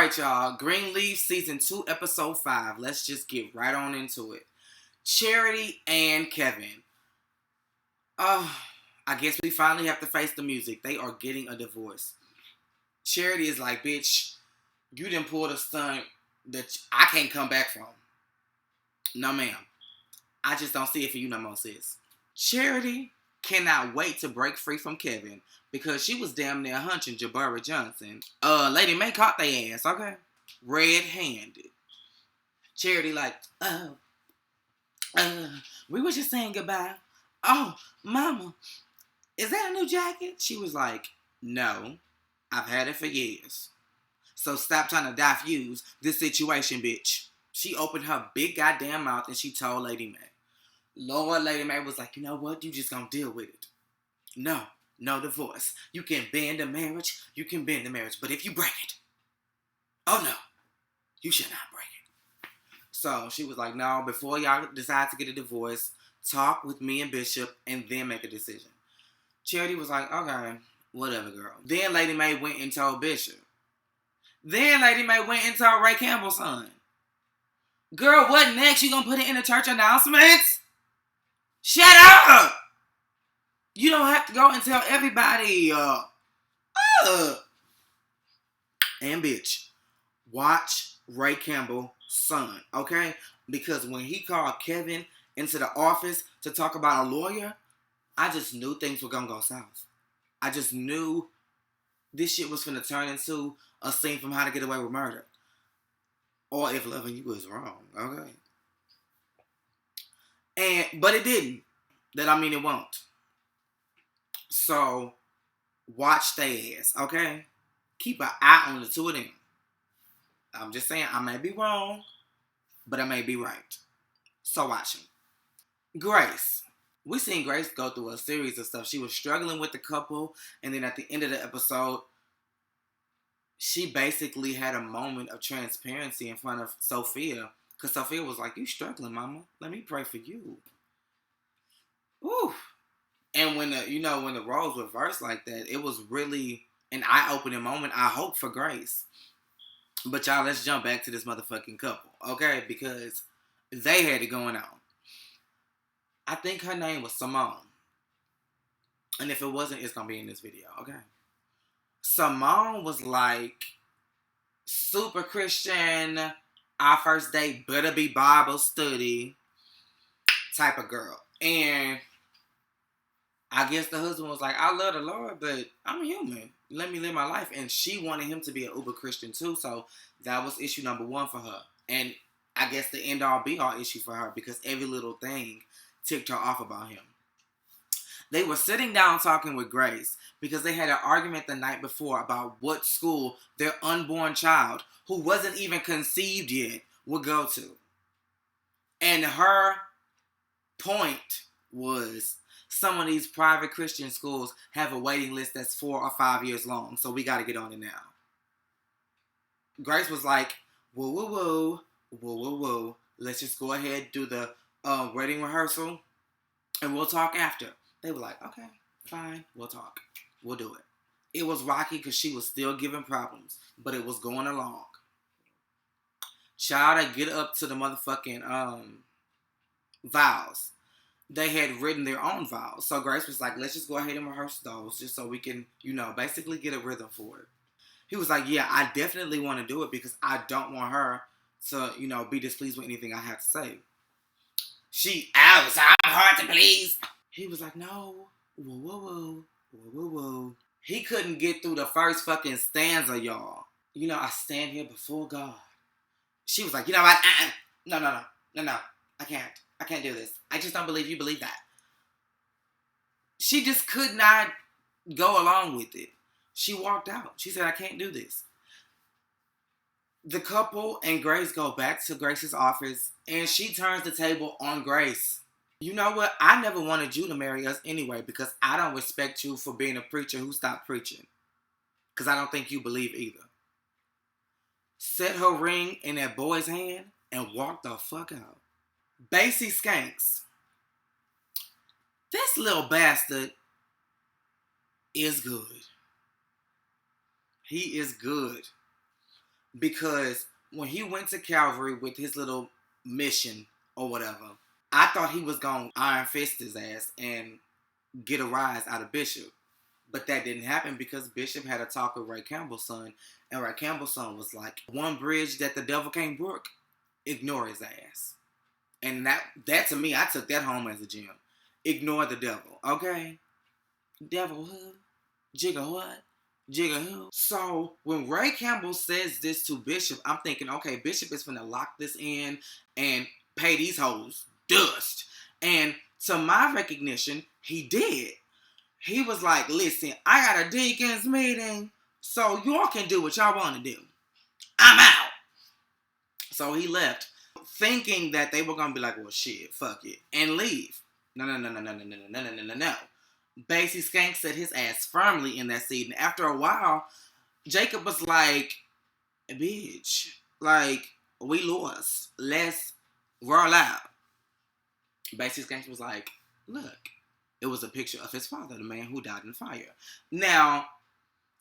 Alright, y'all. Greenleaf Season 2, Episode 5. Let's just get right on into it. Charity and Kevin. I guess we finally have to face the music. They are getting a divorce. Charity is like, bitch, you done pulled a stunt that I can't come back from. No, ma'am. I just don't see it for you no more, sis. Charity cannot wait to break free from Kevin because she was damn near hunching Jabari Johnson. Lady May caught their ass, okay? Red-handed. Charity like, we were just saying goodbye. Oh, mama, is that a new jacket? She was like, no, I've had it for years. So stop trying to diffuse this situation, bitch. She opened her big goddamn mouth and she told Lady May. Lord, Lady May was like, you know what? You just gonna deal with it. No divorce. You can bend a marriage. You can bend the marriage. But if you break it, oh no, you should not break it. So she was like, no, before y'all decide to get a divorce, talk with me and Bishop and then make a decision. Charity was like, okay, whatever, girl. Then Lady May went and told Bishop. Then Lady May went and told Ray Campbell's son. Girl, what next? You gonna put it in the church announcements? Shut up! You don't have to go and tell everybody. And bitch, watch Ray Campbell's son, okay? Because when he called Kevin into the office to talk about a lawyer, I just knew things were gonna go south. I just knew this shit was finna turn into a scene from How to Get Away with Murder. Or If Loving You Is Wrong, okay? But it didn't. It won't. So, watch their ass, okay? Keep an eye on the two of them. I'm just saying, I may be wrong, but I may be right. So watch them. Grace. We seen Grace go through a series of stuff. She was struggling with the couple, and then at the end of the episode, she basically had a moment of transparency in front of Sophia. Because Sophia was like, you struggling, mama. Let me pray for you. Woo. And when the roles were reversed like that, it was really an eye-opening moment, I hope, for Grace. But y'all, let's jump back to this motherfucking couple, okay? Because they had it going on. I think her name was Simone. And if it wasn't, it's going to be in this video, okay? Simone was like, super Christian, our first date better be Bible study type of girl. And I guess the husband was like, I love the Lord, but I'm human. Let me live my life. And she wanted him to be an uber Christian too. So that was issue number one for her. And I guess the end all be all issue for her because every little thing ticked her off about him. They were sitting down talking with Grace because they had an argument the night before about what school their unborn child, who wasn't even conceived yet, would go to. And her point was, some of these private Christian schools have a waiting list that's 4 or 5 years long, so we got to get on it now. Grace was like, woo, woo, woo, woo, woo, woo. Let's just go ahead, do the wedding rehearsal, and we'll talk after. They were like, okay, fine, we'll talk. We'll do it. It was rocky because she was still giving problems, but it was going along. Child, I get up to the motherfucking vows. They had written their own vows. So Grace was like, let's just go ahead and rehearse those just so we can, basically get a rhythm for it. He was like, yeah, I definitely want to do it because I don't want her to, be displeased with anything I have to say. I was hard to please. He was like, no, whoa, whoa, whoa, whoa, whoa, whoa. He couldn't get through the first fucking stanza, y'all. I stand here before God. She was like, you know what? No, I can't do this. I just don't believe you believe that. She just could not go along with it. She walked out. She said, I can't do this. The couple and Grace go back to Grace's office, and she turns the table on Grace. You know what? I never wanted you to marry us anyway because I don't respect you for being a preacher who stopped preaching. Because I don't think you believe either. Set her ring in that boy's hand and walked the fuck out. Basie Skanks. This little bastard is good. He is good. because when he went to Calvary with his little mission or whatever, I thought he was going to iron fist his ass and get a rise out of Bishop. But that didn't happen because Bishop had a talk with Ray Campbell's son, and Ray Campbell's son was like, one bridge that the devil can't brook, ignore his ass. And that to me, I took that home as a gem. Ignore the devil, okay? Devil who? Jigga what? Jigga who? So when Ray Campbell says this to Bishop, I'm thinking, okay, Bishop is finna lock this in and pay these hoes dust. And to my recognition, he did. He was like, listen, I got a deacon's meeting, so y'all can do what y'all want to do. I'm out. So he left, thinking that they were going to be like, well, shit, fuck it, and leave. No. Basie Skank set his ass firmly in that seat. And after a while, Jacob was like, bitch, like, we lost. Let's roll out. Basie Skank was like, look, it was a picture of his father, the man who died in fire. Now,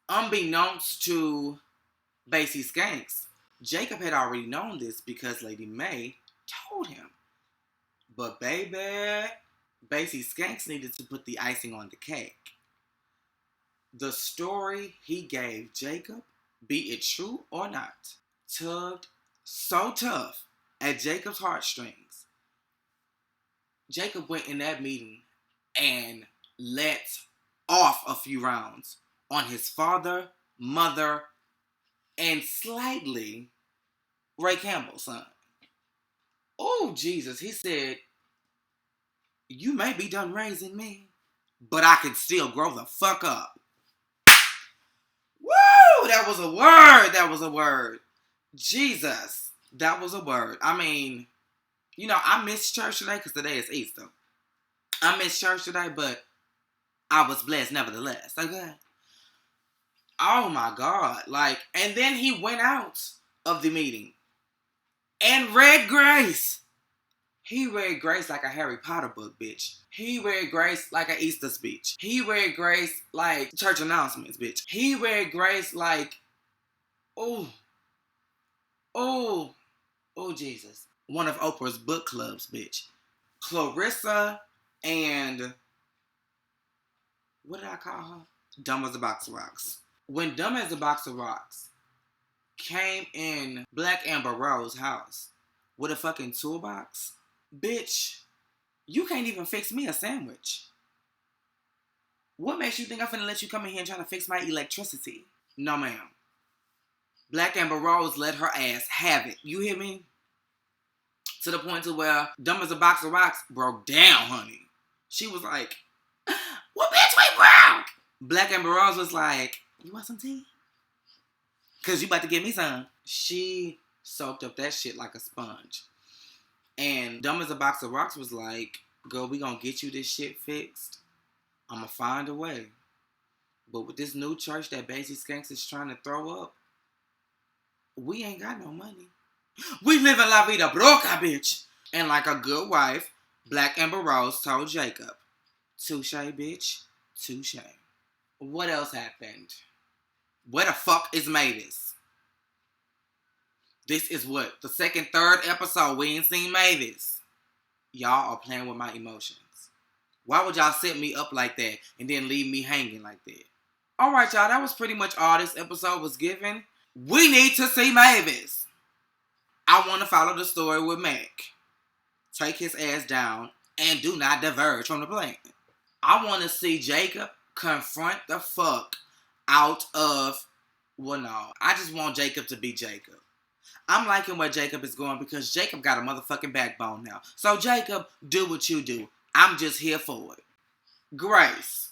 unbeknownst to Basie Skanks, Jacob had already known this because Lady May told him. But baby, Basie Skanks needed to put the icing on the cake. The story he gave Jacob, be it true or not, tugged so tough at Jacob's heartstrings. Jacob went in that meeting and let off a few rounds on his father, mother, and slightly Ray Campbell's son. Oh, Jesus. He said, you may be done raising me, but I can still grow the fuck up. Woo! That was a word. That was a word. Jesus. That was a word. I mean, you know, I missed church today because today is Easter. I missed church today, but I was blessed nevertheless. Okay? Oh my God. Like, and then he went out of the meeting and read grace. He read grace like a Harry Potter book, bitch. He read grace like an Easter speech. He read grace like church announcements, bitch. He read grace like, oh, Jesus. One of Oprah's book clubs, bitch. Clarissa and, what did I call her? Dumb as a Box of Rocks. When Dumb as a Box of Rocks came in Black Amber Rose's house with a fucking toolbox, bitch, you can't even fix me a sandwich. What makes you think I'm finna let you come in here and try to fix my electricity? No, ma'am. Black Amber Rose let her ass have it. You hear me? To the point to where Dumb as a Box of Rocks broke down, honey. She was like, well, bitch, we broke. Black Amber Rose was like, you want some tea? Because you about to give me some. She soaked up that shit like a sponge. And Dumb as a Box of Rocks was like, girl, we gonna get you this shit fixed. I'm gonna find a way. But with this new church that Basie Skanks is trying to throw up, we ain't got no money. We live in La Vida Broca, bitch. And like a good wife, Black Amber Rose told Jacob, touche, bitch, touche. What else happened? Where the fuck is Mavis? This is what? The second, third episode. We ain't seen Mavis. Y'all are playing with my emotions. Why would y'all set me up like that and then leave me hanging like that? Alright, y'all. That was pretty much all this episode was given. We need to see Mavis. I want to follow the story with Mac. Take his ass down and do not diverge from the plan. I want to see Jacob confront the fuck out of, well, no. I just want Jacob to be Jacob. I'm liking where Jacob is going because Jacob got a motherfucking backbone now. So Jacob, do what you do. I'm just here for it. Grace.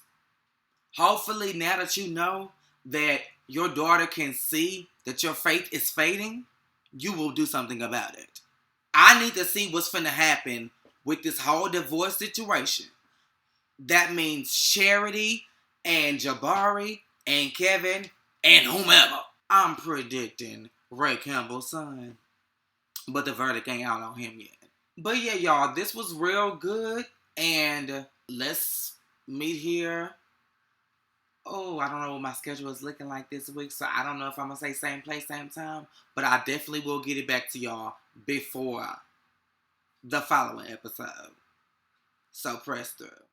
Hopefully now that you know that your daughter can see that your faith is fading, you will do something about it. I need to see what's finna happen with this whole divorce situation. That means Charity and Jabari and Kevin and whomever. I'm predicting Ray Campbell's son. But the verdict ain't out on him yet. But yeah, y'all, this was real good. And let's meet here Oh, I don't know what my schedule is looking like this week, so I don't know if I'm gonna say same place, same time. But I definitely will get it back to y'all before the following episode. So press through.